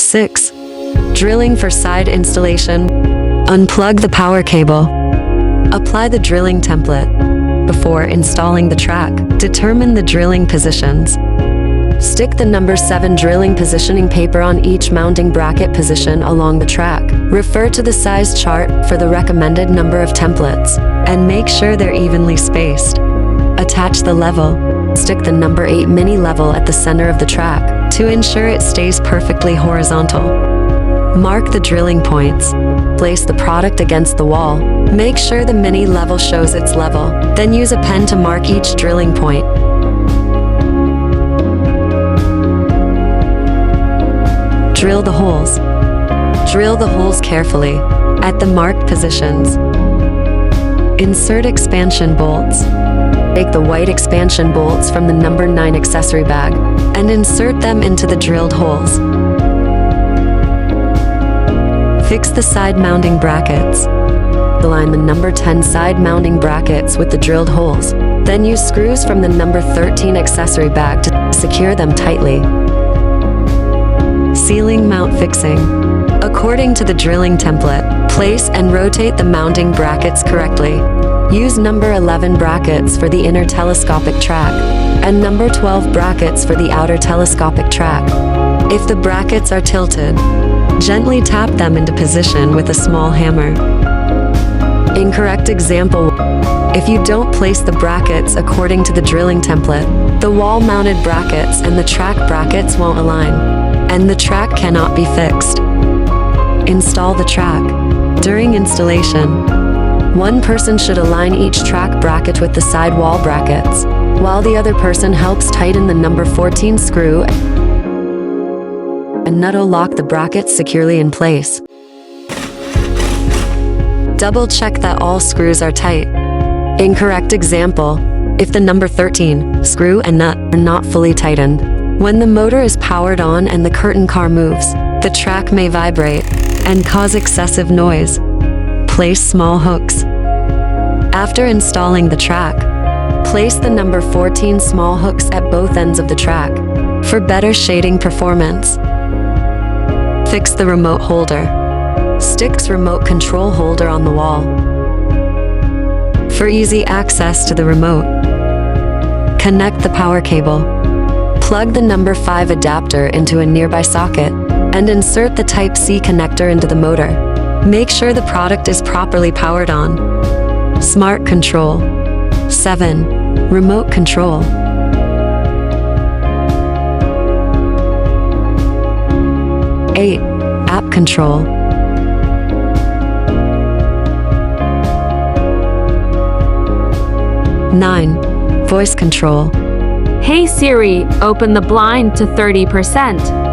6. Drilling for side installation. Unplug the power cable. Apply the drilling template. Before installing the track, determine the drilling positions. Stick the number 7 drilling positioning paper on each mounting bracket position along the track. Refer to the size chart for the recommended number of templates, and make sure they're evenly spaced. Attach the level. Stick the number 8 mini level at the center of the track to ensure it stays perfectly horizontal. Mark the drilling points. Place the product against the wall. Make sure the mini level shows its level. Then use a pen to mark each drilling point. Drill the holes. Drill the holes carefully at the marked positions. Insert expansion bolts. Take the white expansion bolts from the number 9 accessory bag and insert them into the drilled holes. Fix the side mounting brackets. Align the number 10 side mounting brackets with the drilled holes. Then use screws from the number 13 accessory bag to secure them tightly. Ceiling mount fixing. According to the drilling template, place and rotate the mounting brackets correctly. Use number 11 brackets for the inner telescopic track and number 12 brackets for the outer telescopic track. If the brackets are tilted, gently tap them into position with a small hammer. Incorrect example: if you don't place the brackets according to the drilling template, the wall-mounted brackets and the track brackets won't align, and the track cannot be fixed. Install the track. During installation, one person should align each track bracket with the side wall brackets, while the other person helps tighten the number 14 screw and nut lock the brackets securely in place. Double check that all screws are tight. Incorrect example: if the number 13 screw and nut are not fully tightened, when the motor is powered on and the curtain car moves, the track may vibrate and cause excessive noise. Place small hooks. After installing the track, place the number 14 small hooks at both ends of the track for better shading performance. Fix the remote holder. Stick remote control holder on the wall for easy access to the remote. Connect the power cable. Plug the number 5 adapter into a nearby socket and insert the Type-C connector into the motor. Make sure the product is properly powered on. Smart control. 7. Remote control. 8. App control. 9. Voice control. Hey Siri, open the blind to 30%.